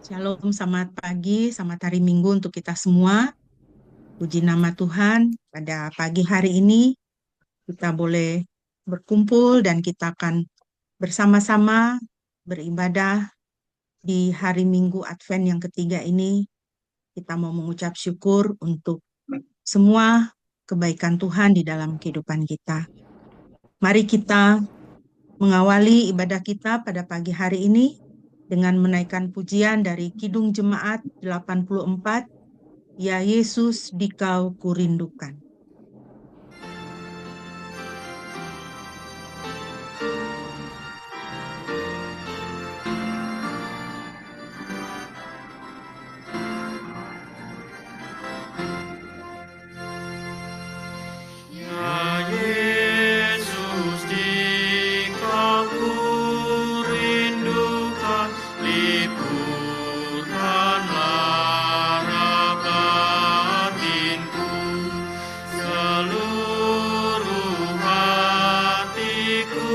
Shalom, selamat pagi, selamat hari Minggu untuk kita semua. Puji nama Tuhan, pada pagi hari ini kita boleh berkumpul dan kita akan bersama-sama beribadah di hari Minggu Advent yang ketiga ini. Kita mau mengucap syukur untuk semua kebaikan Tuhan di dalam kehidupan kita. Mari kita mengawali ibadah kita pada pagi hari ini dengan menaikkan pujian dari Kidung Jemaat 84, Ya Yesus, Dikau Kurindukan. Ya Yesus, Dikau kurindukan, lipurkanlah batinku, seluruh hatiku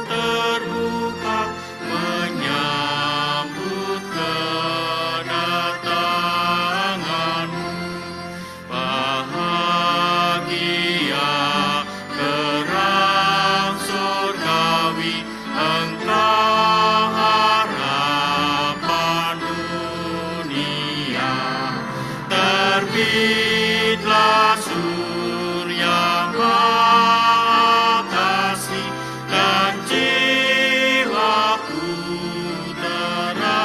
terbuka menyambut kedatanganmu. Bahagia terang surgawi, Engkau harapan dunia. Terbitlah surya makasih, dan jiwaku terangilah.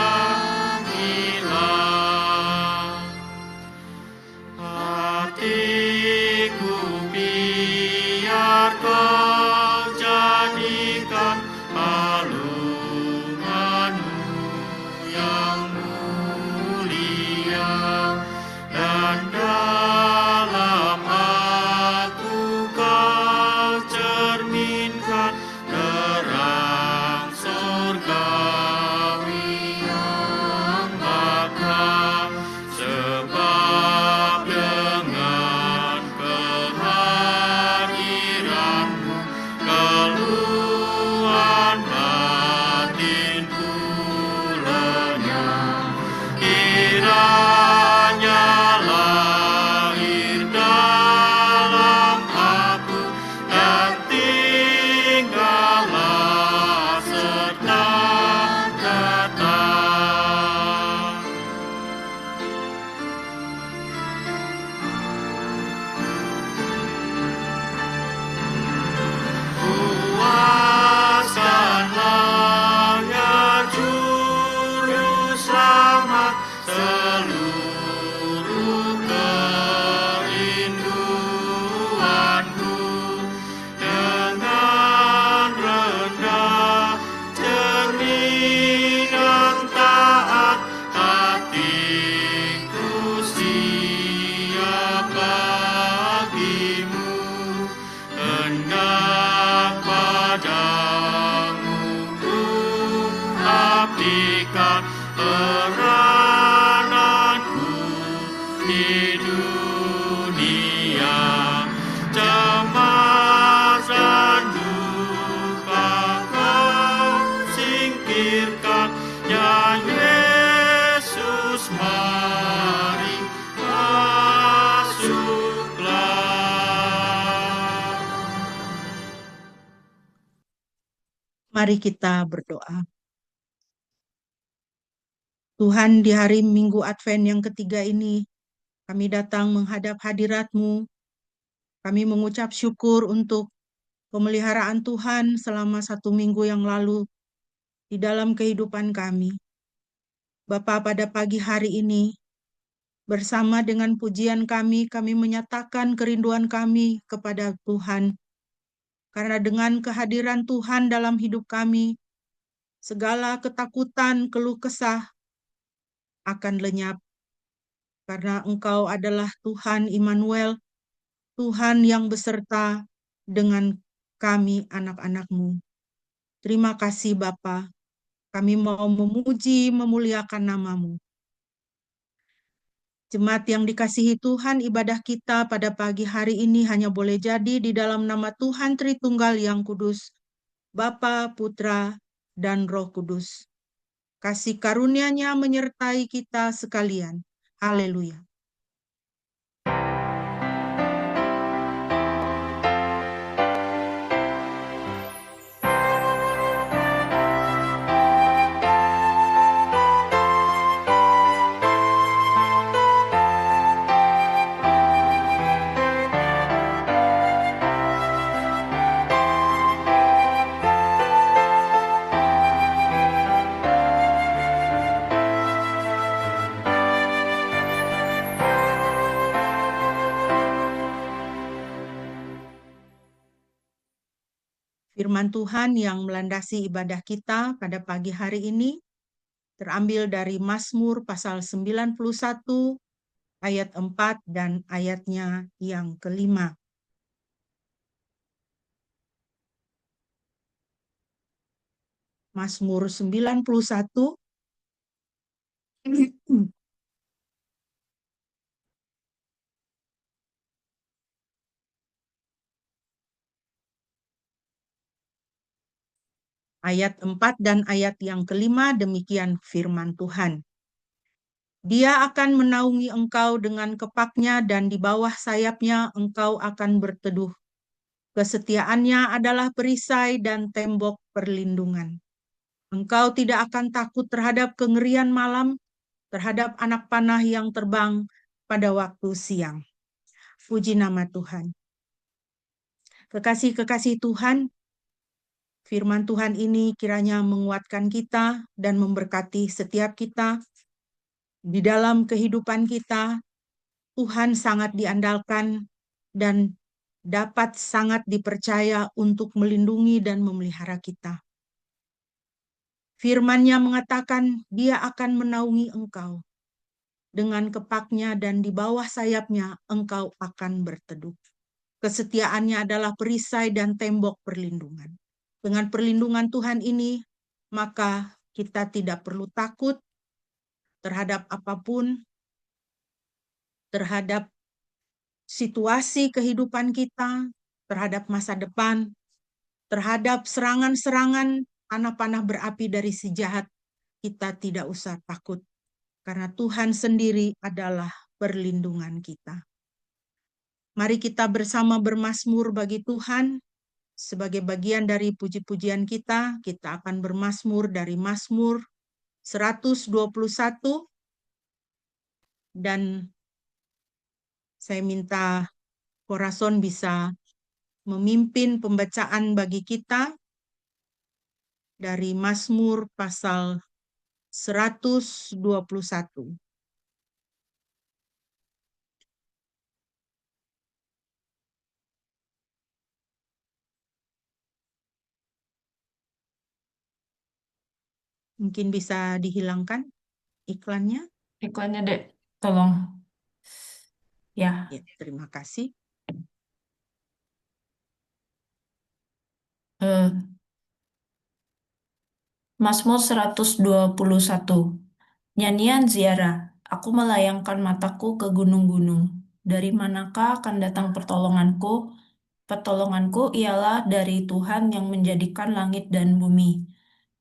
Hatiku biar Kau jadikan palunganmu yang mulia, dan dalam aku Kau cerminkan terang surgawi yang bakal. Sebab dengan kehadiranmu keluhan batinku lenyap. Kiranya lahir dalam aku, dan tinggallah serta tetap. Puaskanlah ya Juru Selamat seluruh kerinduanku, dengan rendah cerminan taat hatiku siap bagimu. Hendak padamu ku abdikan perananku di dunia. Cemas dan duka Kau singkirkan, ya Yesus, mari masuklah. Mari kita berdoa. Tuhan, di hari Minggu Advent yang ketiga ini, kami datang menghadap hadirat-Mu. Kami mengucap syukur untuk pemeliharaan Tuhan selama 1 minggu yang lalu di dalam kehidupan kami. Bapa, pada pagi hari ini, bersama dengan pujian kami menyatakan kerinduan kami kepada Tuhan. Karena dengan kehadiran Tuhan dalam hidup kami, segala ketakutan, keluh kesah akan lenyap. Karena Engkau adalah Tuhan Immanuel, Tuhan yang beserta dengan kami anak-anak-Mu. Terima kasih Bapa, kami mau memuji, memuliakan nama-Mu. Jemaat yang dikasihi Tuhan, ibadah kita pada pagi hari ini hanya boleh jadi di dalam nama Tuhan Tritunggal yang Kudus, Bapa, Putra, dan Roh Kudus. Kasih karunia-Nya menyertai kita sekalian. Haleluya. Firman Tuhan yang melandasi ibadah kita pada pagi hari ini terambil dari Mazmur pasal 91 ayat 4 dan ayatnya yang kelima. Mazmur 91 ayat 4 dan ayat yang kelima, demikian firman Tuhan. Dia akan menaungi engkau dengan kepaknya dan di bawah sayapnya engkau akan berteduh. Kesetiaannya adalah perisai dan tembok perlindungan. Engkau tidak akan takut terhadap kengerian malam, terhadap anak panah yang terbang pada waktu siang. Puji nama Tuhan. Kekasih-kekasih Tuhan, firman Tuhan ini kiranya menguatkan kita dan memberkati setiap kita. Di dalam kehidupan kita, Tuhan sangat diandalkan dan dapat sangat dipercaya untuk melindungi dan memelihara kita. Firman-Nya mengatakan Dia akan menaungi engkau. Dengan kepaknya dan di bawah sayapnya engkau akan berteduh. Kesetiaannya adalah perisai dan tembok perlindungan. Dengan perlindungan Tuhan ini, maka kita tidak perlu takut terhadap apapun, terhadap situasi kehidupan kita, terhadap masa depan, terhadap serangan-serangan panah-panah berapi dari si jahat. Kita tidak usah takut, karena Tuhan sendiri adalah perlindungan kita. Mari kita bersama bermazmur bagi Tuhan. Sebagai bagian dari puji-pujian kita akan bermazmur dari Mazmur 121, dan saya minta Korason bisa memimpin pembacaan bagi kita dari Mazmur pasal 121. Mungkin bisa dihilangkan iklannya? Iklannya, Dek, tolong. Ya. Ya, terima kasih. Mazmur 121. Nyanyian ziarah. Aku melayangkan mataku ke gunung-gunung. Dari manakah akan datang pertolonganku? Pertolonganku ialah dari Tuhan yang menjadikan langit dan bumi.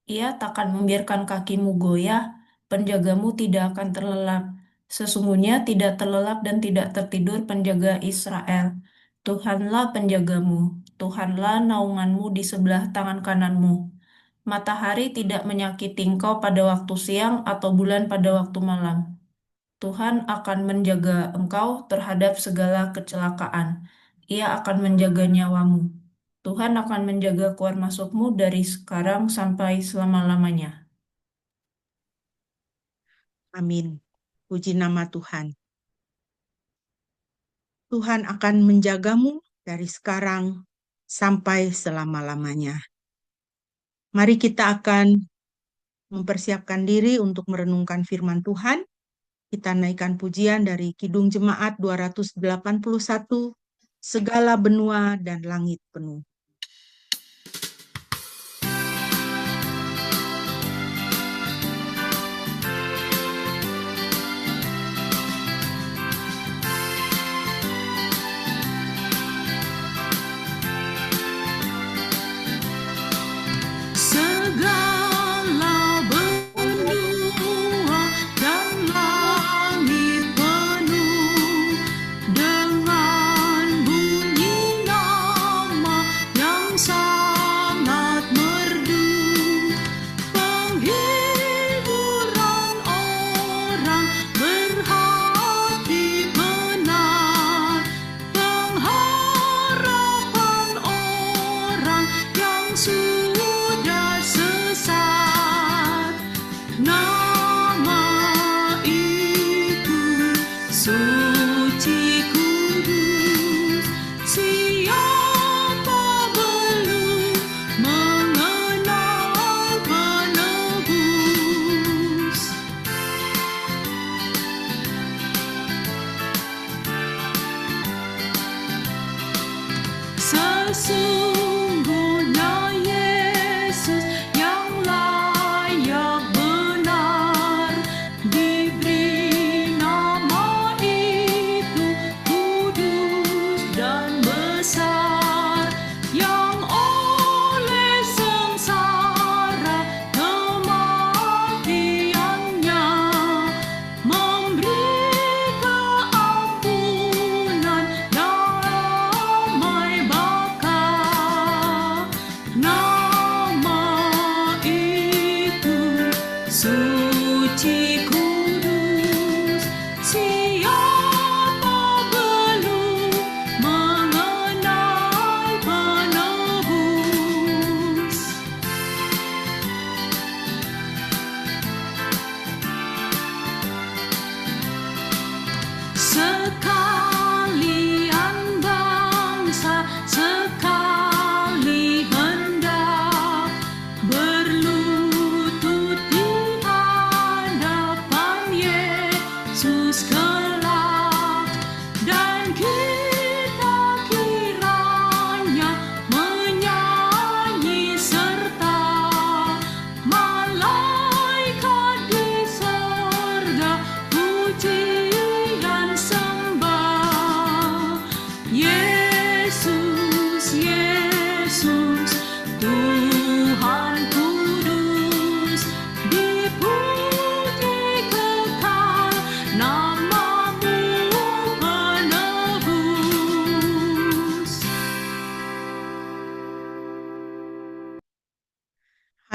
Ia takkan membiarkan kakimu goyah, penjagamu tidak akan terlelap. Sesungguhnya tidak terlelap dan tidak tertidur penjaga Israel. Tuhanlah penjagamu, Tuhanlah naunganmu di sebelah tangan kananmu. Matahari tidak menyakiti engkau pada waktu siang atau bulan pada waktu malam. Tuhan akan menjaga engkau terhadap segala kecelakaan. Ia akan menjaga nyawamu. Tuhan akan menjaga keluar masukmu dari sekarang sampai selama-lamanya. Amin. Puji nama Tuhan. Tuhan akan menjagamu dari sekarang sampai selama-lamanya. Mari kita akan mempersiapkan diri untuk merenungkan firman Tuhan. Kita naikkan pujian dari Kidung Jemaat 281, segala benua dan langit penuh. Segala benua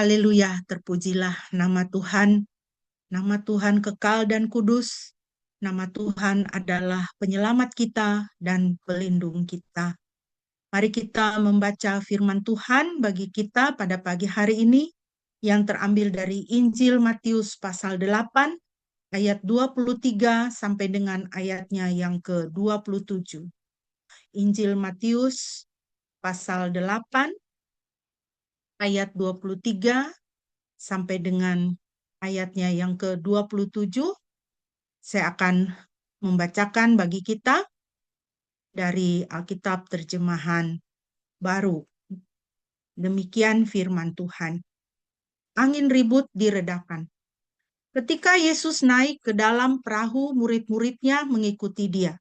Haleluya, terpujilah nama Tuhan kekal dan kudus. Nama Tuhan adalah penyelamat kita dan pelindung kita. Mari kita membaca firman Tuhan bagi kita pada pagi hari ini yang terambil dari Injil Matius pasal 8 ayat 23 sampai dengan ayatnya yang ke-27. Injil Matius pasal 8 ayat 23 sampai dengan ayatnya yang ke-27. Saya akan membacakan bagi kita dari Alkitab terjemahan baru. Demikian firman Tuhan. Angin ribut diredakan. Ketika Yesus naik ke dalam perahu, murid-muridnya mengikuti dia.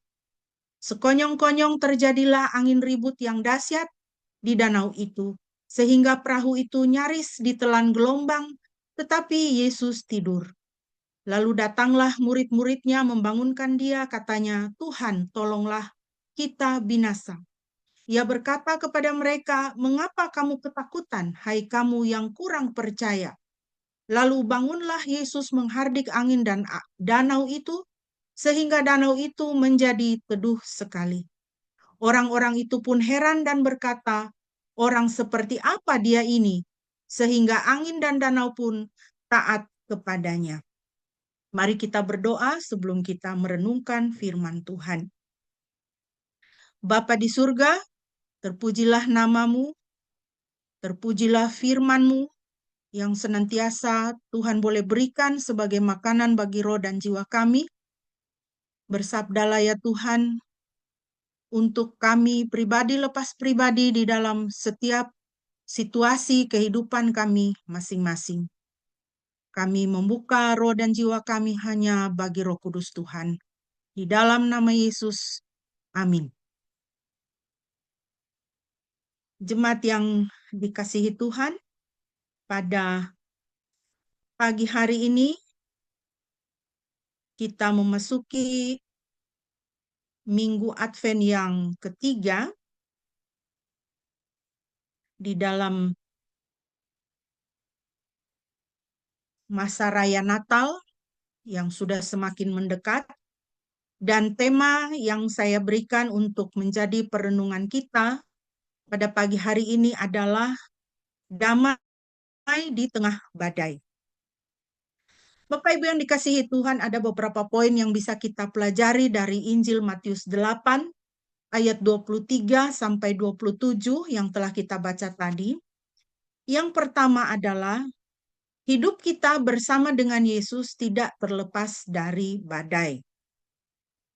Sekonyong-konyong terjadilah angin ribut yang dahsyat di danau itu, sehingga perahu itu nyaris ditelan gelombang, tetapi Yesus tidur. Lalu datanglah murid-muridnya membangunkan dia, katanya, "Tuhan, tolonglah, kita binasa." Ia berkata kepada mereka, "Mengapa kamu ketakutan, hai kamu yang kurang percaya?" Lalu bangunlah Yesus menghardik angin dan danau itu, sehingga danau itu menjadi teduh sekali. Orang-orang itu pun heran dan berkata, "Orang seperti apa dia ini?" Sehingga angin dan danau pun taat kepadanya. Mari kita berdoa sebelum kita merenungkan firman Tuhan. Bapa di surga, terpujilah namamu, terpujilah firman-Mu yang senantiasa Tuhan boleh berikan sebagai makanan bagi roh dan jiwa kami. Bersabdalah ya Tuhan, untuk kami pribadi lepas pribadi di dalam setiap situasi kehidupan kami masing-masing. Kami membuka roh dan jiwa kami hanya bagi Roh Kudus Tuhan. Di dalam nama Yesus, amin. Jemaat yang dikasihi Tuhan, pada pagi hari ini kita memasuki Minggu Advent yang ketiga di dalam masa raya Natal yang sudah semakin mendekat, dan tema yang saya berikan untuk menjadi perenungan kita pada pagi hari ini adalah damai di tengah badai. Bapak Ibu yang dikasihi Tuhan, ada beberapa poin yang bisa kita pelajari dari Injil Matius 8 ayat 23 sampai 27 yang telah kita baca tadi. Yang pertama adalah hidup kita bersama dengan Yesus tidak terlepas dari badai.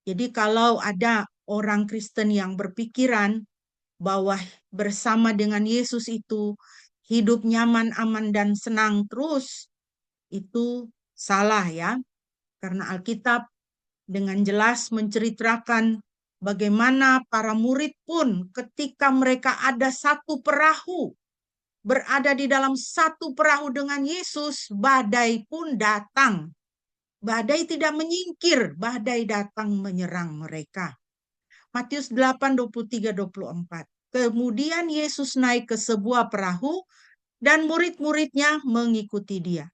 Jadi kalau ada orang Kristen yang berpikiran bahwa bersama dengan Yesus itu hidup nyaman, aman, dan senang terus, itu salah ya. Karena Alkitab dengan jelas menceritakan bagaimana para murid pun ketika mereka ada satu perahu, berada di dalam satu perahu dengan Yesus, badai pun datang. Badai tidak menyingkir, badai datang menyerang mereka. Matius 8, 23, 24. Kemudian Yesus naik ke sebuah perahu dan murid-muridnya mengikuti dia.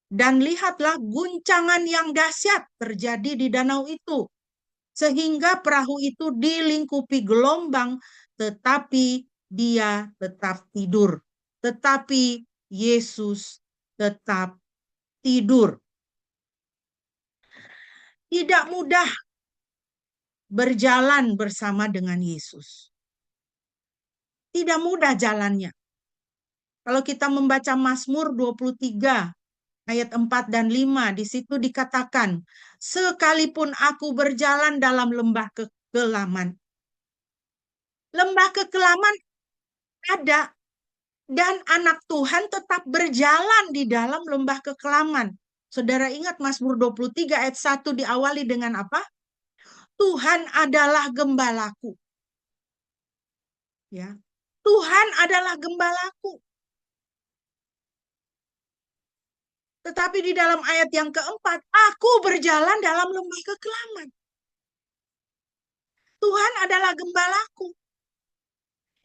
Dan lihatlah guncangan yang dahsyat terjadi di danau itu, sehingga perahu itu dilingkupi gelombang, tetapi dia tetap tidur. Tetapi Yesus tetap tidur. Tidak mudah berjalan bersama dengan Yesus. Tidak mudah jalannya. Kalau kita membaca Mazmur 23 ayat 4 dan 5, di situ dikatakan, sekalipun aku berjalan dalam lembah kekelaman. Lembah kekelaman ada, dan anak Tuhan tetap berjalan di dalam lembah kekelaman. Saudara ingat Mazmur 23 ayat 1 diawali dengan apa? Tuhan adalah gembalaku. Ya. Tuhan adalah gembalaku. Tetapi di dalam ayat yang keempat, aku berjalan dalam lembah kekelaman. Tuhan adalah gembalaku.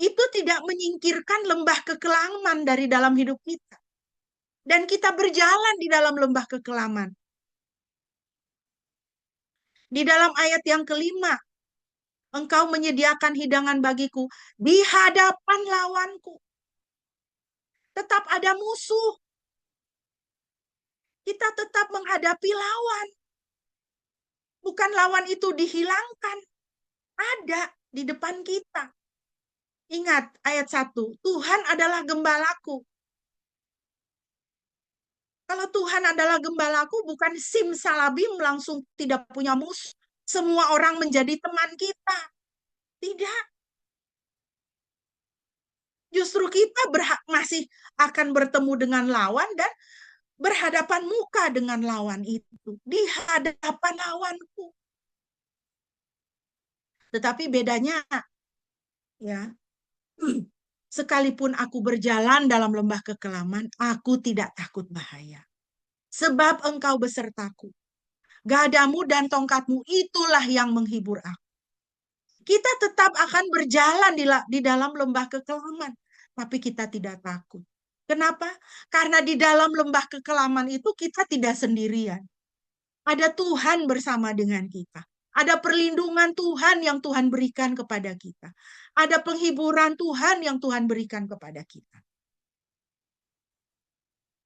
Itu tidak menyingkirkan lembah kekelaman dari dalam hidup kita. Dan kita berjalan di dalam lembah kekelaman. Di dalam ayat yang kelima, Engkau menyediakan hidangan bagiku di hadapan lawanku. Tetap ada musuh. Kita tetap menghadapi lawan. Bukan lawan itu dihilangkan. Ada di depan kita. Ingat ayat 1, Tuhan adalah gembalaku. Kalau Tuhan adalah gembalaku, bukan simsalabim langsung tidak punya musuh. Semua orang menjadi teman kita. Tidak. Justru kita masih akan bertemu dengan lawan dan berhadapan muka dengan lawan itu. Di hadapan lawanku. Tetapi bedanya, ya, sekalipun aku berjalan dalam lembah kekelaman, aku tidak takut bahaya. Sebab engkau besertaku. Gadamu dan tongkatmu itulah yang menghibur aku. Kita tetap akan berjalan di dalam lembah kekelaman. Tapi kita tidak takut. Kenapa? Karena di dalam lembah kekelaman itu kita tidak sendirian. Ada Tuhan bersama dengan kita. Ada perlindungan Tuhan yang Tuhan berikan kepada kita. Ada penghiburan Tuhan yang Tuhan berikan kepada kita.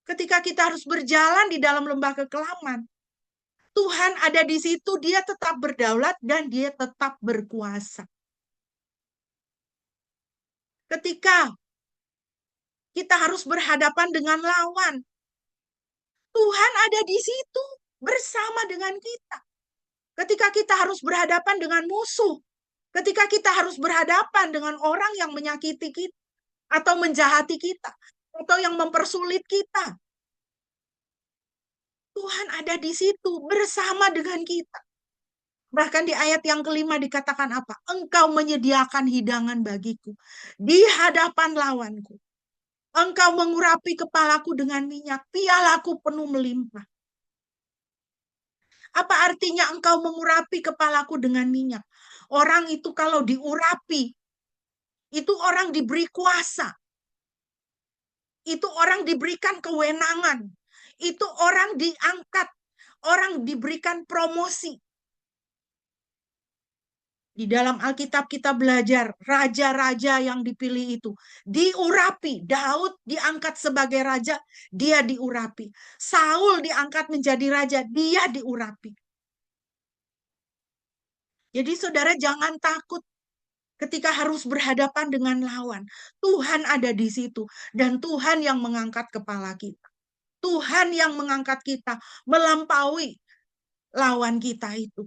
Ketika kita harus berjalan di dalam lembah kekelaman, Tuhan ada di situ, dia tetap berdaulat dan dia tetap berkuasa. Ketika kita harus berhadapan dengan lawan, Tuhan ada di situ bersama dengan kita. Ketika kita harus berhadapan dengan musuh, ketika kita harus berhadapan dengan orang yang menyakiti kita, atau menjahati kita, atau yang mempersulit kita, Tuhan ada di situ bersama dengan kita. Bahkan di ayat yang kelima dikatakan apa? Engkau menyediakan hidangan bagiku di hadapan lawanku. Engkau mengurapi kepalaku dengan minyak, pialaku penuh melimpah. Apa artinya engkau mengurapi kepalaku dengan minyak? Orang itu kalau diurapi, itu orang diberi kuasa. Itu orang diberikan kewenangan. Itu orang diangkat. Orang diberikan promosi. Di dalam Alkitab kita belajar raja-raja yang dipilih itu diurapi. Daud diangkat sebagai raja, dia diurapi. Saul diangkat menjadi raja, dia diurapi. Jadi saudara jangan takut ketika harus berhadapan dengan lawan. Tuhan ada di situ dan Tuhan yang mengangkat kepala kita. Tuhan yang mengangkat kita melampaui lawan kita itu.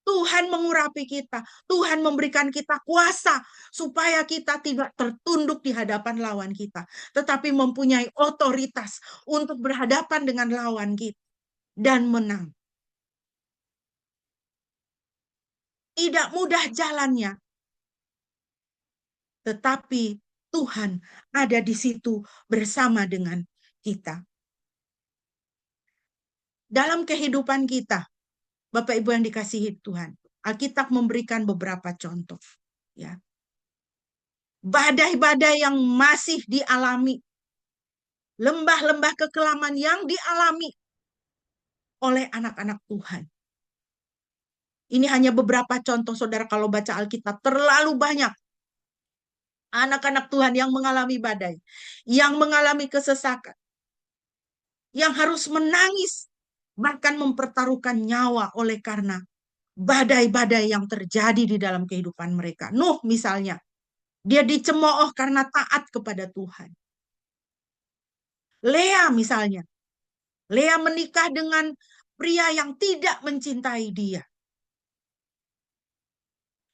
Tuhan mengurapi kita. Tuhan memberikan kita kuasa supaya kita tidak tertunduk di hadapan lawan kita. Tetapi mempunyai otoritas untuk berhadapan dengan lawan kita. Dan menang. Tidak mudah jalannya. Tetapi Tuhan ada di situ bersama dengan kita. Dalam kehidupan kita, Bapak Ibu yang dikasihi Tuhan, Alkitab memberikan beberapa contoh. Ya. Badai-badai yang masih dialami, lembah-lembah kekelaman yang dialami oleh anak-anak Tuhan. Ini hanya beberapa contoh, saudara, kalau baca Alkitab terlalu banyak. Anak-anak Tuhan yang mengalami badai, yang mengalami kesesakan, yang harus menangis, bahkan mempertaruhkan nyawa oleh karena badai-badai yang terjadi di dalam kehidupan mereka. Nuh misalnya, dia dicemooh karena taat kepada Tuhan. Lea misalnya, Lea menikah dengan pria yang tidak mencintai dia.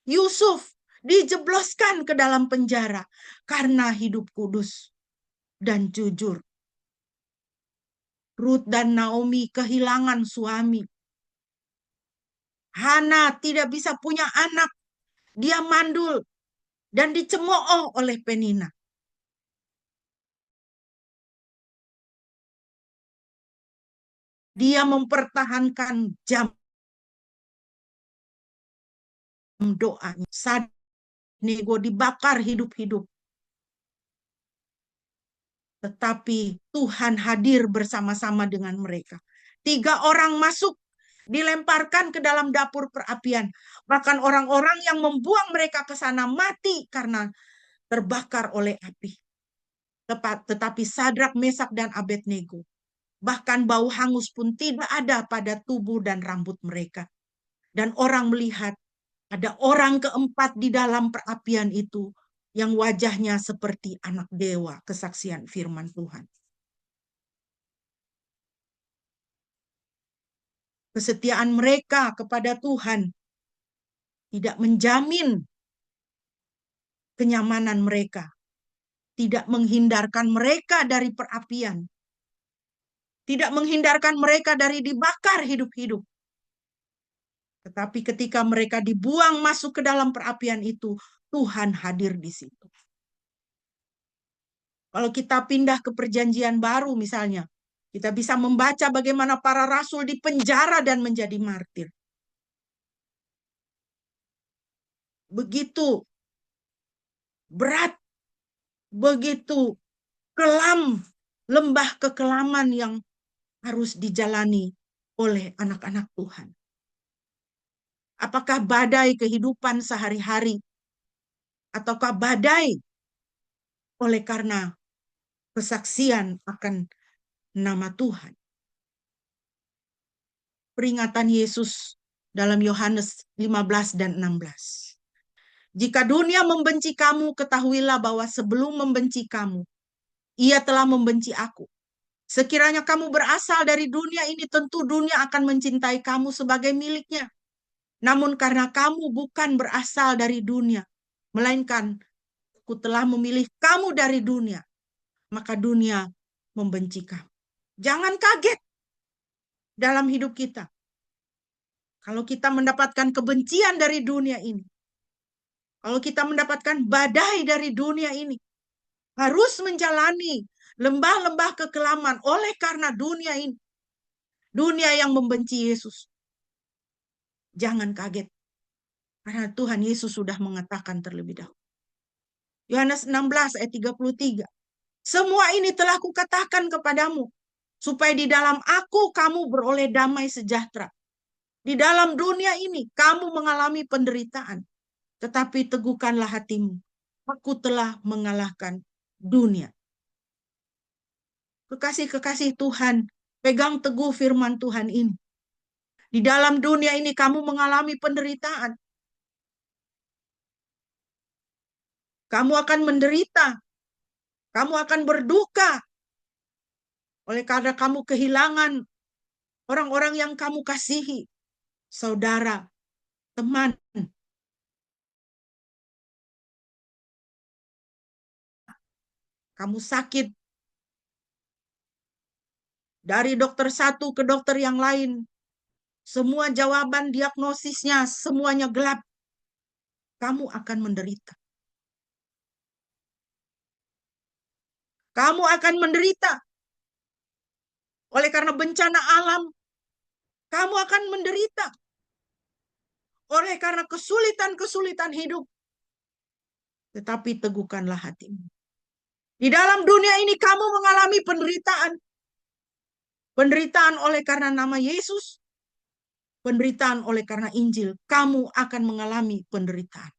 Yusuf dijebloskan ke dalam penjara karena hidup kudus dan jujur. Ruth dan Naomi kehilangan suami. Hana tidak bisa punya anak. Dia mandul dan dicemooh oleh Penina. Dia mempertahankan jam doanya. Saat nego dibakar hidup-hidup. tetapi Tuhan hadir bersama-sama dengan mereka. 3 orang masuk, dilemparkan ke dalam dapur perapian. Bahkan orang-orang yang membuang mereka ke sana mati karena terbakar oleh api. Tetapi Sadrak, Mesak, dan Abednego, bahkan bau hangus pun tidak ada pada tubuh dan rambut mereka. Dan orang melihat ada orang keempat di dalam perapian itu yang wajahnya seperti anak dewa, kesaksian firman Tuhan. Kesetiaan mereka kepada Tuhan tidak menjamin kenyamanan mereka, tidak menghindarkan mereka dari perapian, tidak menghindarkan mereka dari dibakar hidup-hidup. Tetapi ketika mereka dibuang masuk ke dalam perapian itu, Tuhan hadir di situ. Kalau kita pindah ke perjanjian baru misalnya, kita bisa membaca bagaimana para rasul dipenjara dan menjadi martir. Begitu berat, begitu kelam, lembah kekelaman yang harus dijalani oleh anak-anak Tuhan. Apakah badai kehidupan sehari-hari, ataukah badai oleh karena kesaksian akan nama Tuhan? Peringatan Yesus dalam Yohanes 15 dan 16. Jika dunia membenci kamu, ketahuilah bahwa sebelum membenci kamu, ia telah membenci aku. Sekiranya kamu berasal dari dunia ini, tentu dunia akan mencintai kamu sebagai miliknya. Namun karena kamu bukan berasal dari dunia, melainkan aku telah memilih kamu dari dunia, maka dunia membenci kamu. Jangan kaget dalam hidup kita. Kalau kita mendapatkan kebencian dari dunia ini, kalau kita mendapatkan badai dari dunia ini, harus menjalani lembah-lembah kekelaman oleh karena dunia ini. Dunia yang membenci Yesus. Jangan kaget. Karena Tuhan Yesus sudah mengatakan terlebih dahulu. Yohanes 16 ayat 33. Semua ini telah kukatakan kepadamu, supaya di dalam aku kamu beroleh damai sejahtera. Di dalam dunia ini kamu mengalami penderitaan. Tetapi teguhkanlah hatimu. Aku telah mengalahkan dunia. Kekasih-kekasih Tuhan, pegang teguh firman Tuhan ini. Di dalam dunia ini kamu mengalami penderitaan. Kamu akan menderita. Kamu akan berduka. Oleh karena kamu kehilangan orang-orang yang kamu kasihi. Saudara, teman. Kamu sakit. Dari dokter satu ke dokter yang lain. Semua jawaban diagnosisnya semuanya gelap. Kamu akan menderita. Kamu akan menderita. Oleh karena bencana alam, kamu akan menderita. Oleh karena kesulitan-kesulitan hidup. Tetapi teguhkanlah hatimu. Di dalam dunia ini kamu mengalami penderitaan. Penderitaan oleh karena nama Yesus. Penderitaan oleh karena Injil. Kamu akan mengalami penderitaan.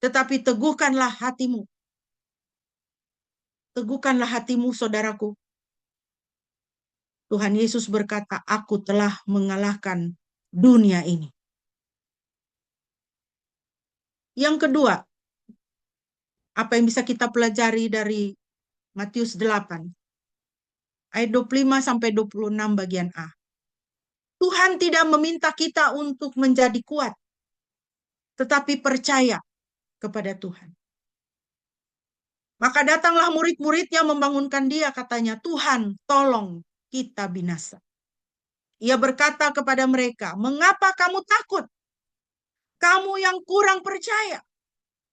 Tetapi teguhkanlah hatimu. Teguhkanlah hatimu, saudaraku. Tuhan Yesus berkata, aku telah mengalahkan dunia ini. Yang kedua, apa yang bisa kita pelajari dari Matius 8, ayat 25-26 bagian A. Tuhan tidak meminta kita untuk menjadi kuat, tetapi percaya kepada Tuhan. Maka datanglah murid-muridnya membangunkan dia, katanya, Tuhan, tolong kita binasa. Ia berkata kepada mereka, mengapa kamu takut? Kamu yang kurang percaya.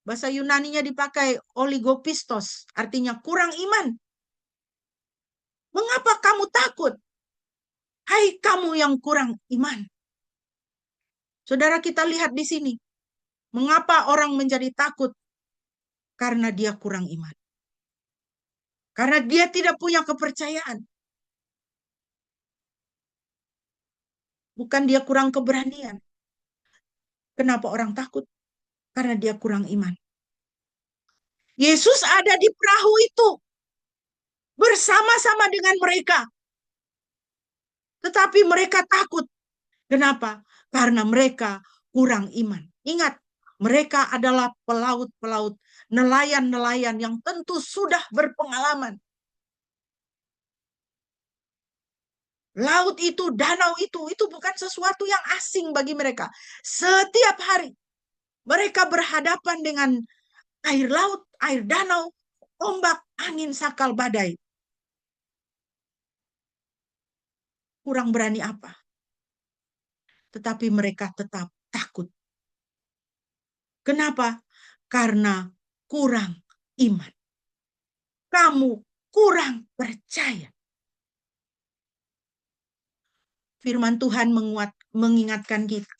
Bahasa Yunaninya dipakai oligopistos, artinya kurang iman. Mengapa kamu takut? Hai kamu yang kurang iman. Saudara, kita lihat di sini. Mengapa orang menjadi takut? Karena dia kurang iman. Karena dia tidak punya kepercayaan. Bukan dia kurang keberanian. Kenapa orang takut? Karena dia kurang iman. Yesus ada di perahu itu bersama-sama dengan mereka. Tetapi mereka takut. Kenapa? Karena mereka kurang iman. Ingat, mereka adalah pelaut-pelaut, nelayan-nelayan yang tentu sudah berpengalaman. Laut itu, danau itu bukan sesuatu yang asing bagi mereka. Setiap hari mereka berhadapan dengan air laut, air danau, ombak, angin, sakal, badai. Kurang berani apa? Tetapi mereka tetap takut. Kenapa? Karena kurang iman. Kamu kurang percaya. Firman Tuhan mengingatkan kita.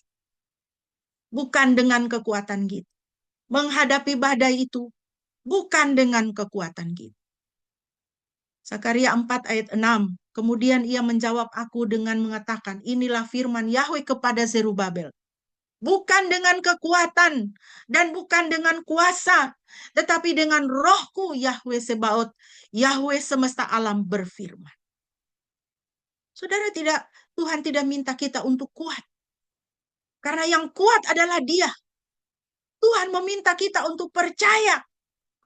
Bukan dengan kekuatan kita. Menghadapi badai itu bukan dengan kekuatan kita. Sakaria 4 ayat 6. Kemudian ia menjawab aku dengan mengatakan, inilah firman Yahweh kepada Zerubabel. Bukan dengan kekuatan dan bukan dengan kuasa, tetapi dengan rohku Yahweh Sebaot, Yahweh semesta alam berfirman. Saudara, Tuhan tidak minta kita untuk kuat. Karena yang kuat adalah Dia. Tuhan meminta kita untuk percaya.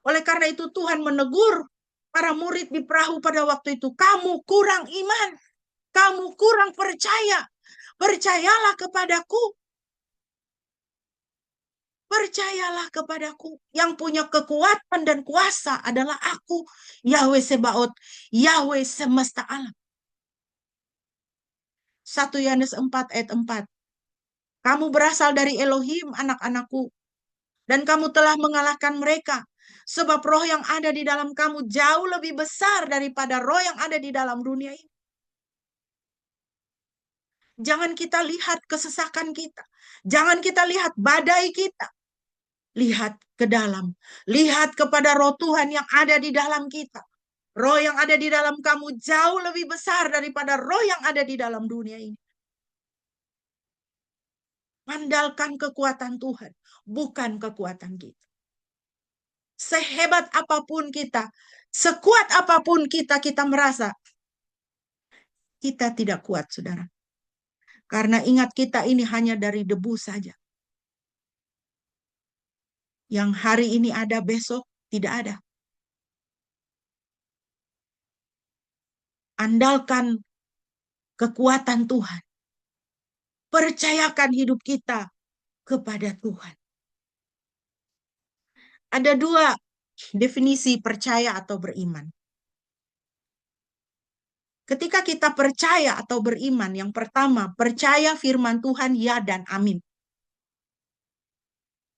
Oleh karena itu Tuhan menegur para murid di perahu pada waktu itu. Kamu kurang iman. Kamu kurang percaya. Percayalah kepadaku. Percayalah kepadaku. Yang punya kekuatan dan kuasa adalah aku. Yahweh Sebaot. Yahweh semesta alam. 1 Yohanes 4 ayat 4. Kamu berasal dari Elohim, anak-anakku. Dan kamu telah mengalahkan mereka. Sebab roh yang ada di dalam kamu jauh lebih besar daripada roh yang ada di dalam dunia ini. Jangan kita lihat kesesakan kita. Jangan kita lihat badai kita. Lihat ke dalam. Lihat kepada roh Tuhan yang ada di dalam kita. Roh yang ada di dalam kamu jauh lebih besar daripada roh yang ada di dalam dunia ini. Andalkan kekuatan Tuhan, bukan kekuatan kita. Sehebat apapun kita, sekuat apapun kita merasa, kita tidak kuat, saudara. Karena ingat kita ini hanya dari debu saja. Yang hari ini ada, besok tidak ada. Andalkan kekuatan Tuhan. Percayakan hidup kita kepada Tuhan. Ada dua definisi percaya atau beriman. Ketika kita percaya atau beriman, yang pertama, percaya firman Tuhan ya dan amin.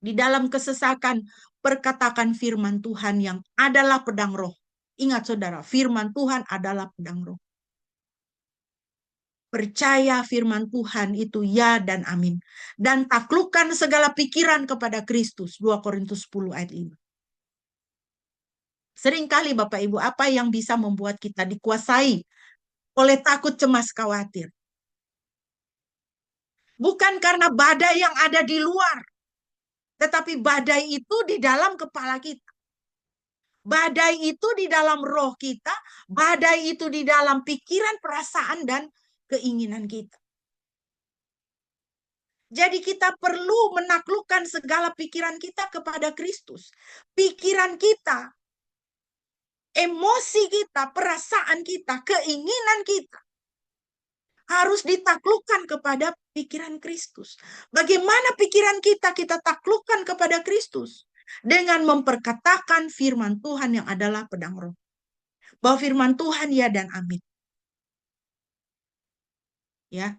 Di dalam kesesakan, perkatakan firman Tuhan yang adalah pedang roh. Ingat saudara, firman Tuhan adalah pedang roh. Percaya firman Tuhan itu ya dan amin. Dan taklukkan segala pikiran kepada Kristus. 2 Korintus 10 ayat 5. Seringkali Bapak Ibu, apa yang bisa membuat kita dikuasai oleh takut, cemas, khawatir? Bukan karena badai yang ada di luar. Tetapi badai itu di dalam kepala kita. Badai itu di dalam roh kita. Badai itu di dalam pikiran, perasaan, dan keinginan kita. Jadi kita perlu menaklukkan segala pikiran kita kepada Kristus. Pikiran kita, emosi kita, perasaan kita, keinginan kita harus ditaklukkan kepada pikiran Kristus. Bagaimana pikiran kita taklukkan kepada Kristus? Dengan memperkatakan firman Tuhan yang adalah pedang roh. Bahwa firman Tuhan ya dan amin. Ya.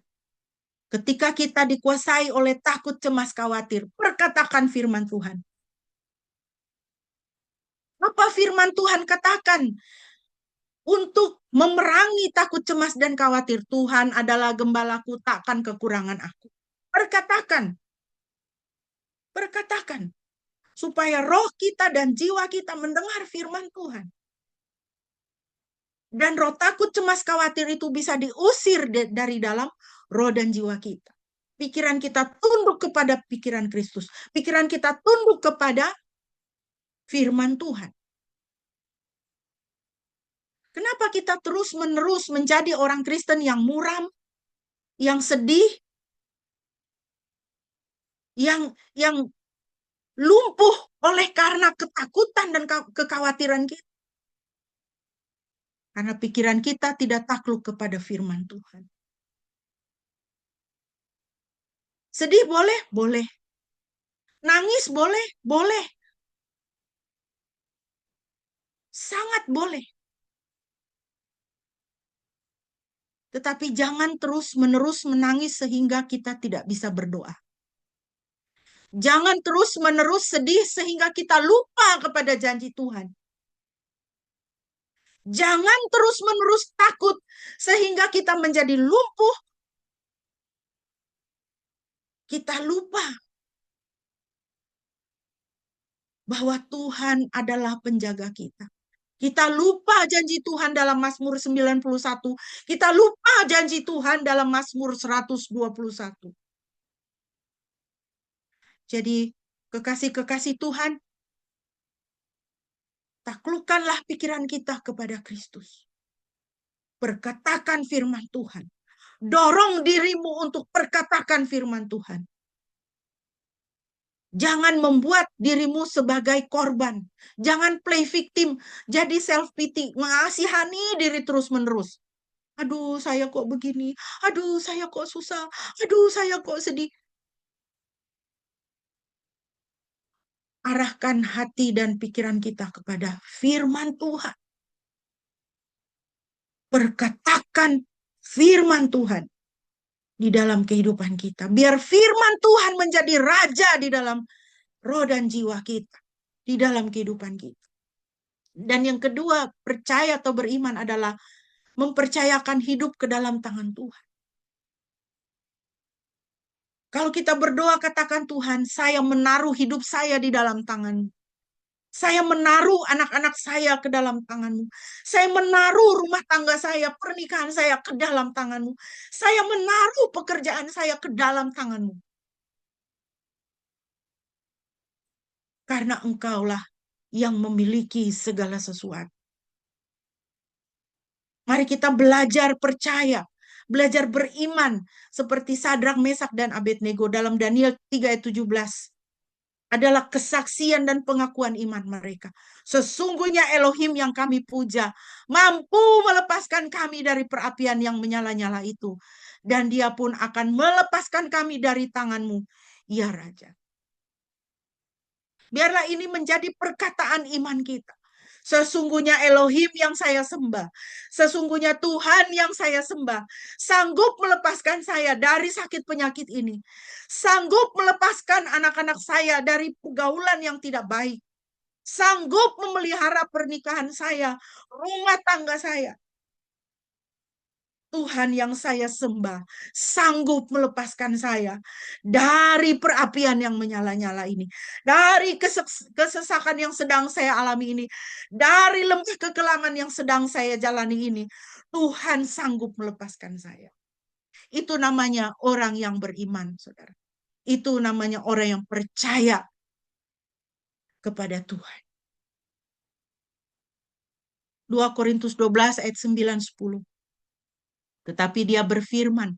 Ketika kita dikuasai oleh takut, cemas, khawatir, perkatakan firman Tuhan. Apa firman Tuhan katakan? Untuk memerangi takut, cemas, dan khawatir. Tuhan adalah gembalaku, takkan kekurangan aku. Perkatakan. Perkatakan. Supaya roh kita dan jiwa kita mendengar firman Tuhan. Dan roh takut, cemas, khawatir itu bisa diusir dari dalam roh dan jiwa kita. Pikiran kita tunduk kepada pikiran Kristus. Pikiran kita tunduk kepada firman Tuhan. Kenapa kita terus-menerus menjadi orang Kristen yang muram, yang sedih, yang lumpuh oleh karena ketakutan dan kekhawatiran kita? Karena pikiran kita tidak takluk kepada firman Tuhan. Sedih boleh? Boleh. Nangis boleh? Boleh. Sangat boleh. Tetapi jangan terus-menerus menangis sehingga kita tidak bisa berdoa. Jangan terus-menerus sedih sehingga kita lupa kepada janji Tuhan. Jangan terus-menerus takut sehingga kita menjadi lumpuh. Kita lupa bahwa Tuhan adalah penjaga kita. Kita lupa janji Tuhan dalam Mazmur 91. Kita lupa janji Tuhan dalam Mazmur 121. Jadi, kekasih-kekasih Tuhan, taklukkanlah pikiran kita kepada Kristus. Perkatakan firman Tuhan. Dorong dirimu untuk perkatakan firman Tuhan. Jangan membuat dirimu sebagai korban. Jangan play victim. Jadi self-pity. Mengasihani diri terus-menerus. Aduh, saya kok begini. Aduh, saya kok susah. Aduh, saya kok sedih. Arahkan hati dan pikiran kita kepada firman Tuhan. Perkatakan firman Tuhan di dalam kehidupan kita. Biar firman Tuhan menjadi raja di dalam roh dan jiwa kita. Di dalam kehidupan kita. Dan yang kedua, percaya atau beriman adalah mempercayakan hidup ke dalam tangan Tuhan. Kalau kita berdoa, katakan, Tuhan, saya menaruh hidup saya di dalam tangan-Mu. Saya menaruh anak-anak saya ke dalam tangan-Mu. Saya menaruh rumah tangga saya, pernikahan saya ke dalam tangan-Mu. Saya menaruh pekerjaan saya ke dalam tangan-Mu. Karena Engkaulah yang memiliki segala sesuatu. Mari kita belajar percaya, belajar beriman seperti Sadrak, Mesak, dan Abednego dalam Daniel 3 ayat 17. Adalah kesaksian dan pengakuan iman mereka. Sesungguhnya Elohim yang kami puja mampu melepaskan kami dari perapian yang menyala-nyala itu. Dan Dia pun akan melepaskan kami dari tangan-Mu, ya Raja. Biarlah ini menjadi perkataan iman kita. Sesungguhnya Elohim yang saya sembah, sesungguhnya Tuhan yang saya sembah, sanggup melepaskan saya dari sakit penyakit ini, sanggup melepaskan anak-anak saya dari pergaulan yang tidak baik, sanggup memelihara pernikahan saya, rumah tangga saya. Tuhan yang saya sembah sanggup melepaskan saya dari perapian yang menyala-nyala ini, dari kesesakan yang sedang saya alami ini, dari lembah kekelangan yang sedang saya jalani ini. Tuhan sanggup melepaskan saya. Itu namanya orang yang beriman, saudara. Itu namanya orang yang percaya kepada Tuhan. 2 Korintus 12 ayat 9-10. Tetapi Dia berfirman,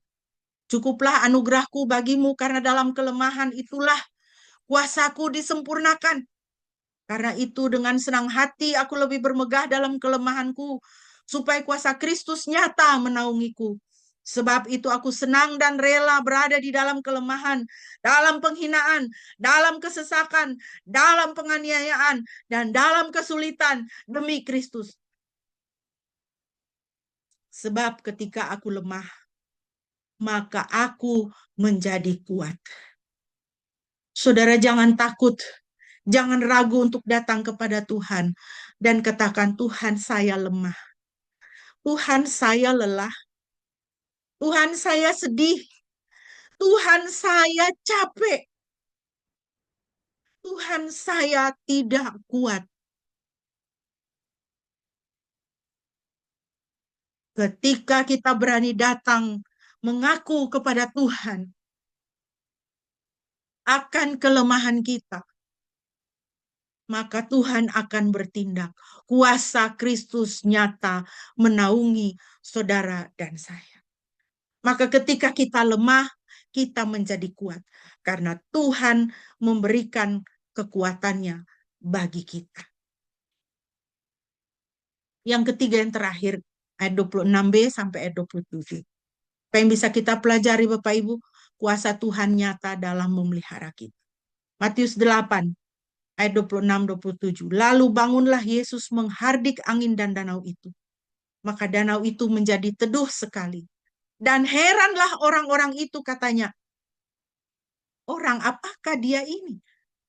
cukuplah anugerahku bagimu, karena dalam kelemahan itulah kuasaku disempurnakan. Karena itu dengan senang hati aku lebih bermegah dalam kelemahanku, supaya kuasa Kristus nyata menaungiku. Sebab itu aku senang dan rela berada di dalam kelemahan, dalam penghinaan, dalam kesesakan, dalam penganiayaan, dan dalam kesulitan demi Kristus. Sebab ketika aku lemah, maka aku menjadi kuat. Saudara, jangan takut, jangan ragu untuk datang kepada Tuhan dan katakan, Tuhan, saya lemah. Tuhan, saya lelah. Tuhan, saya sedih. Tuhan, saya capek. Tuhan, saya tidak kuat. Ketika kita berani datang mengaku kepada Tuhan akan kelemahan kita, maka Tuhan akan bertindak. Kuasa Kristus nyata menaungi saudara dan saya. Maka ketika kita lemah, kita menjadi kuat. Karena Tuhan memberikan kekuatannya bagi kita. Yang ketiga, yang terakhir, ayat 26b sampai ayat 27. Apa yang bisa kita pelajari Bapak Ibu? Kuasa Tuhan nyata dalam memelihara kita. Matius 8, ayat 26-27. Lalu bangunlah Yesus menghardik angin dan danau itu. Maka danau itu menjadi teduh sekali. Dan heranlah orang-orang itu, katanya, orang apakah dia ini?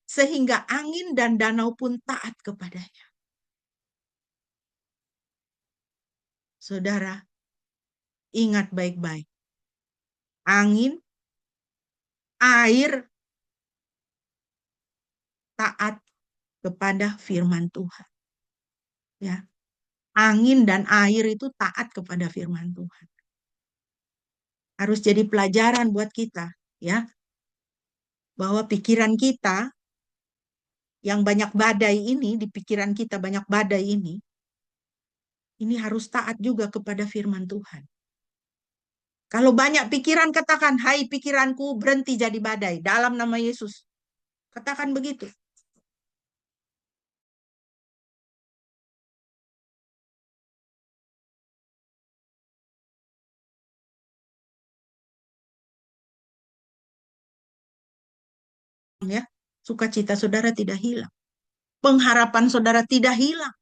Sehingga angin dan danau pun taat kepadanya. Saudara, ingat baik-baik. Angin, air, taat kepada firman Tuhan. Ya. Angin dan air itu taat kepada firman Tuhan. Harus jadi pelajaran buat kita, ya. Bahwa pikiran kita yang banyak badai ini, di pikiran kita banyak badai ini harus taat juga kepada firman Tuhan. Kalau banyak pikiran, katakan, hai pikiranku, berhenti jadi badai. Dalam nama Yesus. Katakan begitu. Ya, sukacita saudara tidak hilang. Pengharapan saudara tidak hilang.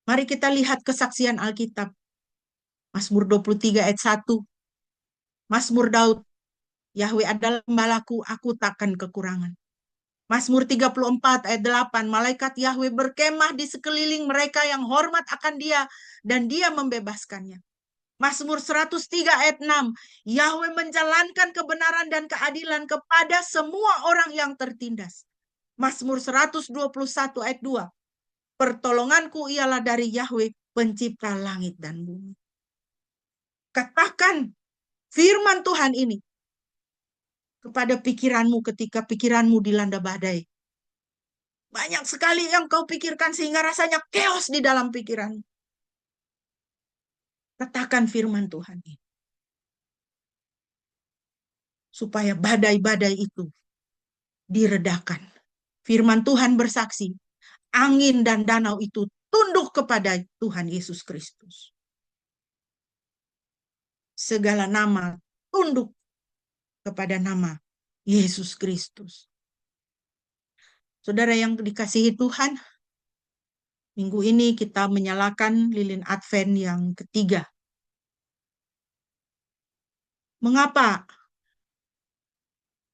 Mari kita lihat kesaksian Alkitab. Mazmur 23 ayat 1. Mazmur Daud. Yahweh adalah gembalaku, aku takkan kekurangan. Mazmur 34 ayat 8. Malaikat Yahweh berkemah di sekeliling mereka yang hormat akan dia, dan dia membebaskannya. Mazmur 103 ayat 6. Yahweh menjalankan kebenaran dan keadilan kepada semua orang yang tertindas. Mazmur 121 ayat 2. Pertolonganku ialah dari Yahweh, pencipta langit dan bumi. Katakan firman Tuhan ini kepada pikiranmu ketika pikiranmu dilanda badai. Banyak sekali yang kau pikirkan sehingga rasanya chaos di dalam pikiranmu. Katakan firman Tuhan ini. Supaya badai-badai itu diredakan. Firman Tuhan bersaksi, angin dan danau itu tunduk kepada Tuhan Yesus Kristus. Segala nama tunduk kepada nama Yesus Kristus. Saudara yang dikasihi Tuhan, minggu ini kita menyalakan lilin Advent yang ketiga. Mengapa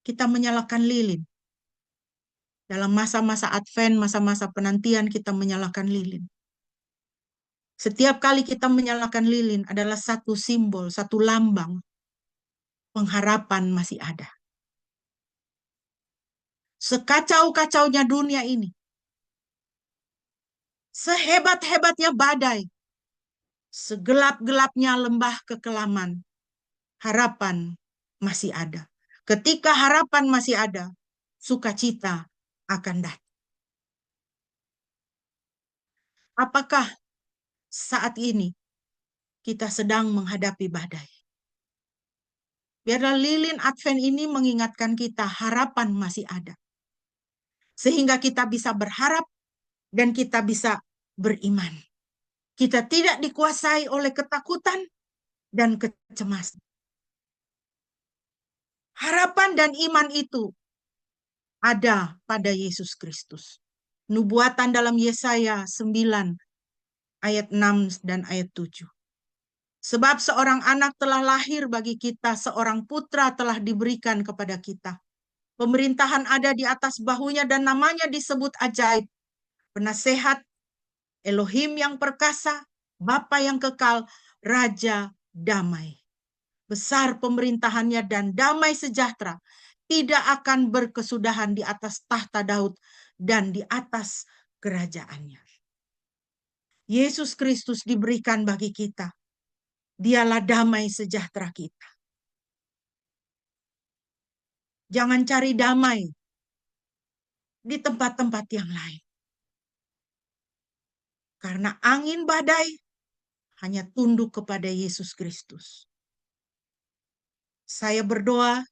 kita menyalakan lilin? Dalam masa-masa Advent, masa-masa penantian kita menyalakan lilin. Setiap kali kita menyalakan lilin adalah satu simbol, satu lambang. Pengharapan masih ada. Sekacau-kacaunya dunia ini, sehebat-hebatnya badai, segelap-gelapnya lembah kekelaman, harapan masih ada. Ketika harapan masih ada, sukacita akan datang. Apakah saat ini kita sedang menghadapi badai? Biarlah lilin Advent ini mengingatkan kita harapan masih ada. Sehingga kita bisa berharap dan kita bisa beriman. Kita tidak dikuasai oleh ketakutan dan kecemasan. Harapan dan iman itu ada pada Yesus Kristus. Nubuatan dalam Yesaya 9 ayat 6 dan ayat 7. Sebab seorang anak telah lahir bagi kita, seorang putra telah diberikan kepada kita. Pemerintahan ada di atas bahunya dan namanya disebut ajaib, penasehat, Elohim yang perkasa, Bapa yang kekal, Raja damai. Besar pemerintahannya dan damai sejahtera tidak akan berkesudahan di atas tahta Daud dan di atas kerajaannya. Yesus Kristus diberikan bagi kita. Dialah damai sejahtera kita. Jangan cari damai di tempat-tempat yang lain. Karena angin badai hanya tunduk kepada Yesus Kristus. Saya berdoa,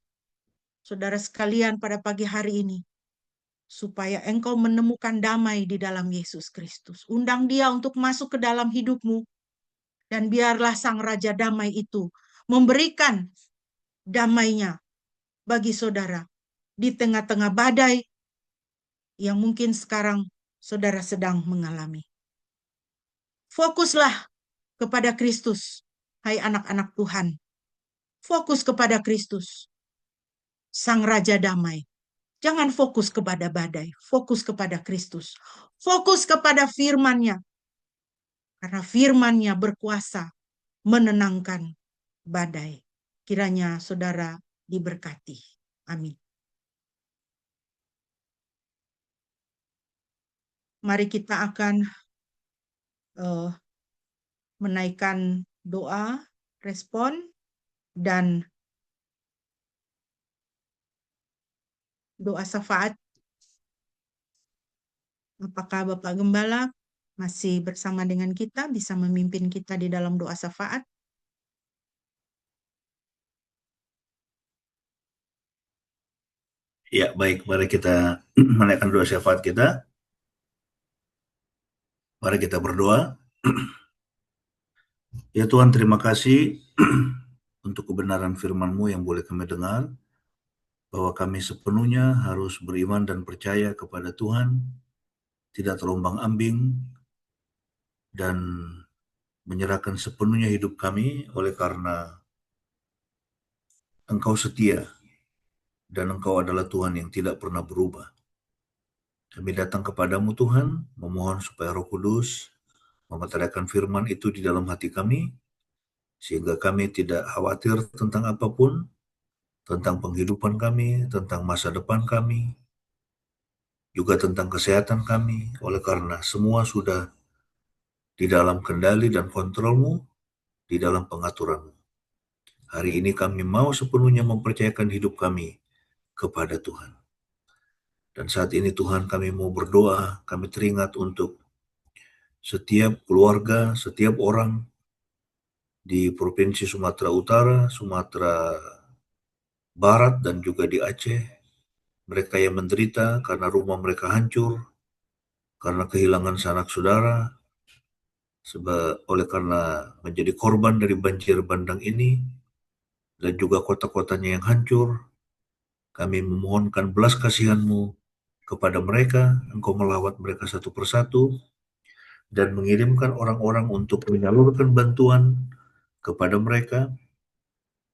saudara sekalian, pada pagi hari ini, supaya engkau menemukan damai di dalam Yesus Kristus. Undang dia untuk masuk ke dalam hidupmu, dan biarlah Sang Raja Damai itu memberikan damainya bagi saudara di tengah-tengah badai yang mungkin sekarang saudara sedang mengalami. Fokuslah kepada Kristus, hai anak-anak Tuhan. Fokus kepada Kristus, Sang Raja Damai. Jangan fokus kepada badai, fokus kepada Kristus. Fokus kepada firman-Nya. Karena firman-Nya berkuasa menenangkan badai. Kiranya saudara diberkati. Amin. Mari kita akan menaikkan doa, respon, dan doa syafaat. Apakah Bapak Gembala masih bersama dengan kita, bisa memimpin kita di dalam doa syafaat? Ya, baik. Mari kita menaikkan doa syafaat kita. Mari kita berdoa. Ya Tuhan, terima kasih untuk kebenaran firman-Mu yang boleh kami dengar, bahwa kami sepenuhnya harus beriman dan percaya kepada Tuhan, tidak terombang-ambing, dan menyerahkan sepenuhnya hidup kami oleh karena Engkau setia, dan Engkau adalah Tuhan yang tidak pernah berubah. Kami datang kepadamu Tuhan, memohon supaya Roh Kudus memeteraikan firman itu di dalam hati kami, sehingga kami tidak khawatir tentang apapun, tentang penghidupan kami, tentang masa depan kami, juga tentang kesehatan kami, oleh karena semua sudah di dalam kendali dan kontrol-Mu, di dalam pengaturan-Mu. Hari ini kami mau sepenuhnya mempercayakan hidup kami kepada Tuhan. Dan saat ini Tuhan, kami mau berdoa, kami teringat untuk setiap keluarga, setiap orang di Provinsi Sumatera Utara, Sumatera Barat, dan juga di Aceh. Mereka yang menderita karena rumah mereka hancur, karena kehilangan sanak saudara, oleh karena menjadi korban dari banjir bandang ini, dan juga kota-kotanya yang hancur. Kami memohonkan belas kasihan-Mu kepada mereka. Engkau melawat mereka satu persatu, dan mengirimkan orang-orang untuk menyalurkan bantuan kepada mereka,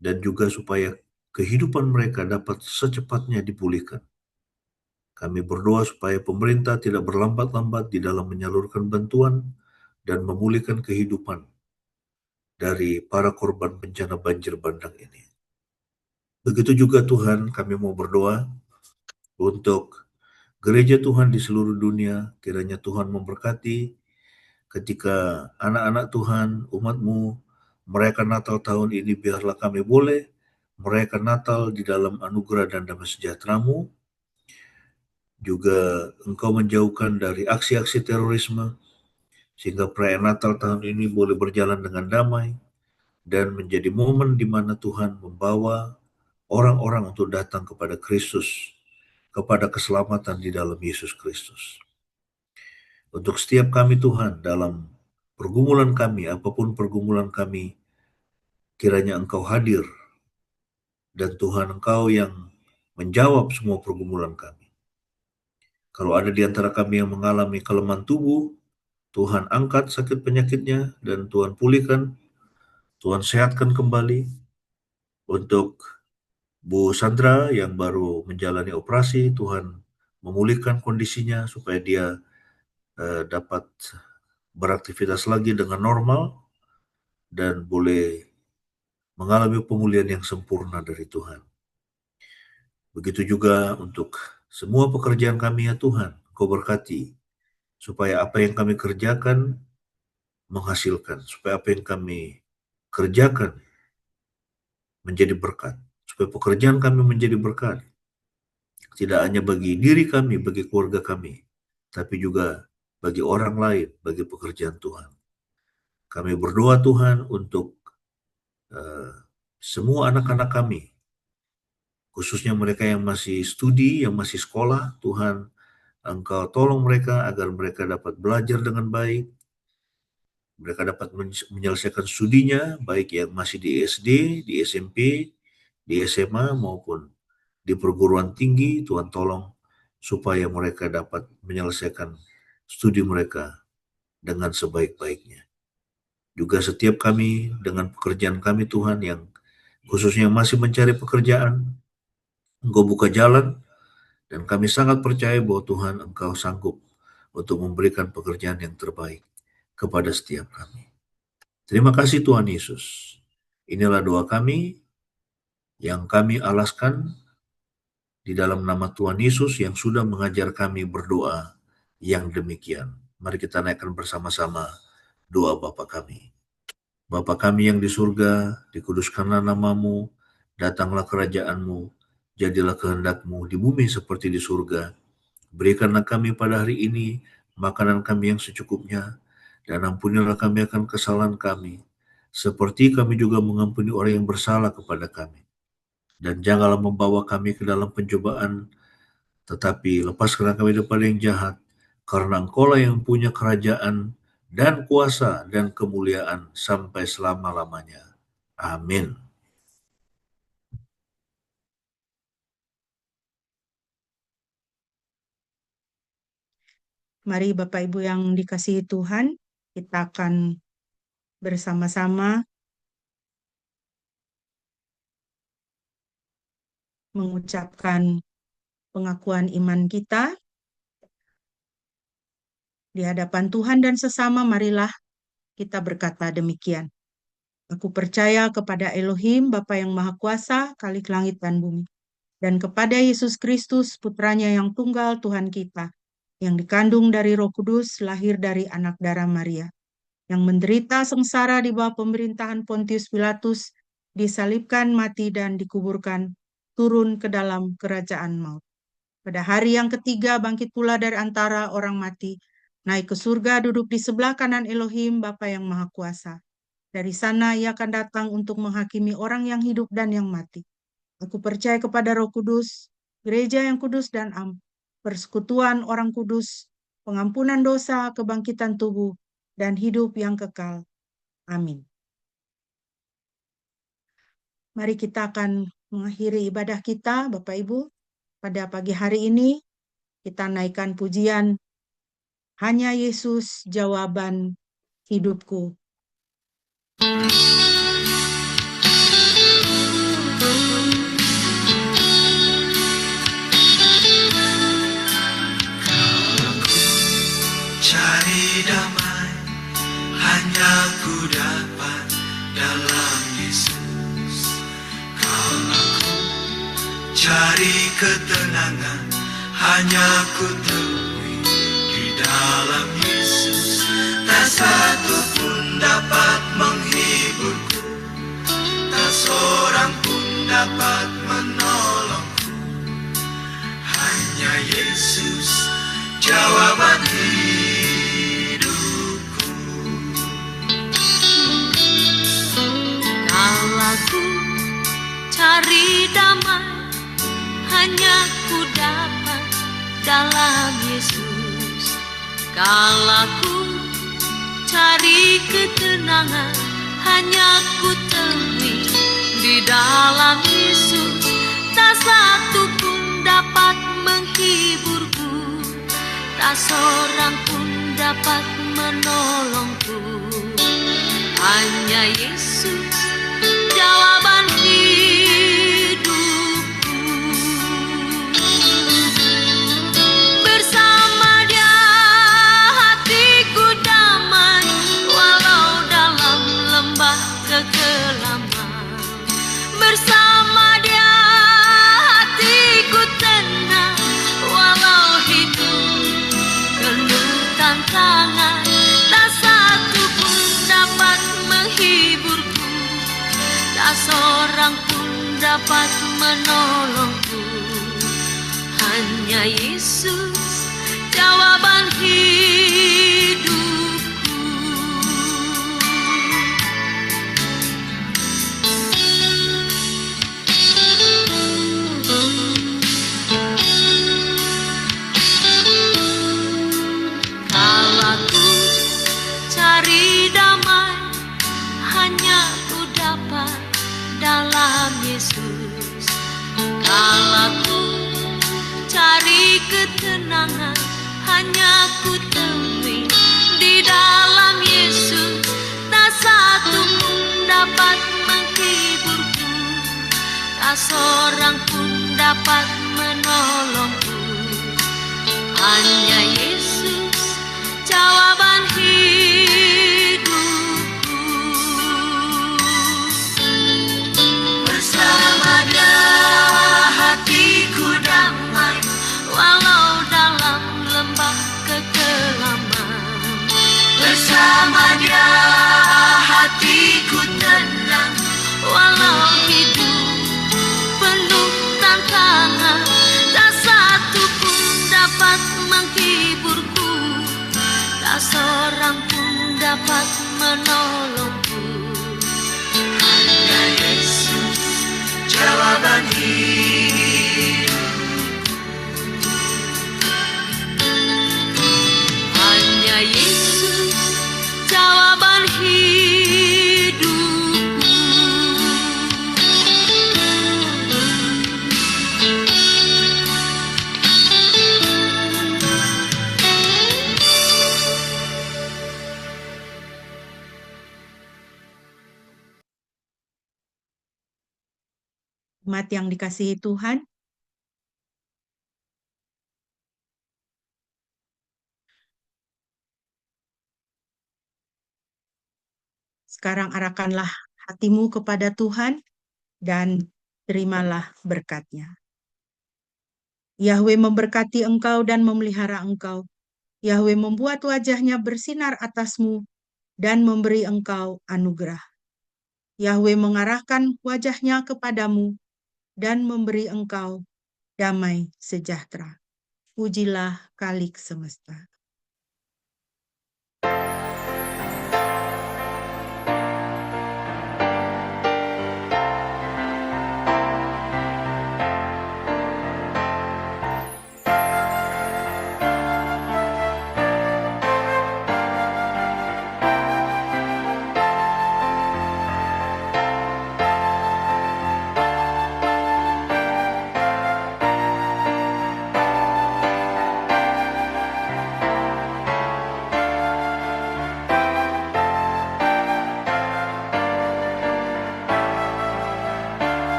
dan juga supaya kehidupan mereka dapat secepatnya dipulihkan. Kami berdoa supaya pemerintah tidak berlambat-lambat di dalam menyalurkan bantuan dan memulihkan kehidupan dari para korban bencana banjir bandang ini. Begitu juga Tuhan, kami mau berdoa untuk gereja Tuhan di seluruh dunia. Kiranya Tuhan memberkati ketika anak-anak Tuhan, umat-Mu, merayakan Natal tahun ini. Biarlah kami boleh merayakan Natal di dalam anugerah dan damai sejahtera-Mu. Juga Engkau menjauhkan dari aksi-aksi terorisme, sehingga perayaan Natal tahun ini boleh berjalan dengan damai, dan menjadi momen di mana Tuhan membawa orang-orang untuk datang kepada Kristus, kepada keselamatan di dalam Yesus Kristus. Untuk setiap kami Tuhan, dalam pergumulan kami, apapun pergumulan kami, kiranya Engkau hadir, dan Tuhan Engkau yang menjawab semua pergumulan kami. Kalau ada di antara kami yang mengalami kelemahan tubuh, Tuhan angkat sakit penyakitnya, dan Tuhan pulihkan, Tuhan sehatkan kembali. Untuk Bu Sandra yang baru menjalani operasi, Tuhan memulihkan kondisinya supaya dia dapat beraktivitas lagi dengan normal dan boleh mengalami pemulihan yang sempurna dari Tuhan. Begitu juga untuk semua pekerjaan kami ya Tuhan, Kau berkati supaya apa yang kami kerjakan menghasilkan, supaya apa yang kami kerjakan menjadi berkat, supaya pekerjaan kami menjadi berkat, tidak hanya bagi diri kami, bagi keluarga kami, tapi juga bagi orang lain, bagi pekerjaan Tuhan. Kami berdoa Tuhan untuk semua anak-anak kami, khususnya mereka yang masih studi, yang masih sekolah. Tuhan, Engkau tolong mereka agar mereka dapat belajar dengan baik, mereka dapat menyelesaikan studinya, baik yang masih di SD, di SMP, di SMA, maupun di perguruan tinggi. Tuhan tolong supaya mereka dapat menyelesaikan studi mereka dengan sebaik-baiknya. Juga setiap kami dengan pekerjaan kami Tuhan, yang khususnya masih mencari pekerjaan, Engkau buka jalan, dan kami sangat percaya bahwa Tuhan Engkau sanggup untuk memberikan pekerjaan yang terbaik kepada setiap kami. Terima kasih Tuhan Yesus. Inilah doa kami yang kami alaskan di dalam nama Tuhan Yesus yang sudah mengajar kami berdoa yang demikian. Mari kita naikkan bersama-sama doa Bapa kami. Bapa kami yang di surga, dikuduskanlah namamu, datanglah kerajaan-mu, jadilah kehendak-mu di bumi seperti di surga. Berikanlah kami pada hari ini makanan kami yang secukupnya, dan ampunilah kami akan kesalahan kami, seperti kami juga mengampuni orang yang bersalah kepada kami. Dan janganlah membawa kami ke dalam pencobaan, tetapi lepaskanlah kami daripada yang jahat, karena Engkau-lah yang punya kerajaan dan kuasa dan kemuliaan sampai selama-lamanya. Amin. Mari Bapak Ibu yang dikasihi Tuhan, kita akan bersama-sama mengucapkan pengakuan iman kita di hadapan Tuhan dan sesama. Marilah kita berkata demikian. Aku percaya kepada Elohim, Bapa yang Maha Kuasa, Khalik langit dan bumi, dan kepada Yesus Kristus, Putranya yang tunggal Tuhan kita, yang dikandung dari Roh Kudus, lahir dari anak darah Maria, yang menderita sengsara di bawah pemerintahan Pontius Pilatus, disalibkan, mati, dan dikuburkan, turun ke dalam kerajaan maut. Pada hari yang ketiga bangkit pula dari antara orang mati, naik ke surga, duduk di sebelah kanan Elohim, Bapa yang Maha Kuasa. Dari sana ia akan datang untuk menghakimi orang yang hidup dan yang mati. Aku percaya kepada Roh Kudus, gereja yang kudus dan persekutuan orang kudus, pengampunan dosa, kebangkitan tubuh, dan hidup yang kekal. Amin. Mari kita akan mengakhiri ibadah kita, Bapak Ibu. Pada pagi hari ini, kita naikkan pujian, Hanya Yesus Jawaban Hidupku. Cari damai, hanya ku dapat dalam Yesus. Kalau aku cari ketenangan, hanya ku temui di dalam Yesus. Tak satu pun dapat menghiburku, tak seorang pun dapat menolongku. Hanya Yesus jawaban hidupku. Kalau ku cari damai, hanya ku dapat dalam Yesus. Kalau ku cari ketenangan, hanya ku temui di dalam Yesus. Tak satu pun dapat menghiburku, tak seorang pun dapat menolongku. Hanya Yesus jawaban hidupku. Bersama Dia hatiku damai, walau dalam lembah kekelaman. Bersama Dia hatiku tenang, walau hidup penuh tantangan. Tak satu pun dapat menolongku. Hanya Yesus jawaban hidupku. Kalau ku cari damai, hanya ku dapat dalam Yesus. Kalau ku cari ketenangan, hanya ku temui di dalam Yesus. Tak satu pun dapat menghiburku, tak seorang pun dapat menolongku. Hanya Yesus jawaban hidupku. Bersama Dia hatiku damai, walau dalam lembah kekelaman. Bersama Dia hatiku tenang, walau hidup penuh tantangan. Tak satu pun dapat menghiburku, tak seorang pun dapat menolongku. Hanya Yesus jawaban hidup. Hanya Yesus jawaban hidupku. Umat yang dikasihi Tuhan, sekarang arahkanlah hatimu kepada Tuhan dan terimalah berkat-Nya. Yahweh memberkati engkau dan memelihara engkau. Yahweh membuat wajah-Nya bersinar atasmu dan memberi engkau anugerah. Yahweh mengarahkan wajah-Nya kepadamu dan memberi engkau damai sejahtera. Pujilah Khalik semesta.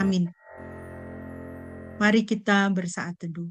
Amin. Mari kita bersaat teduh.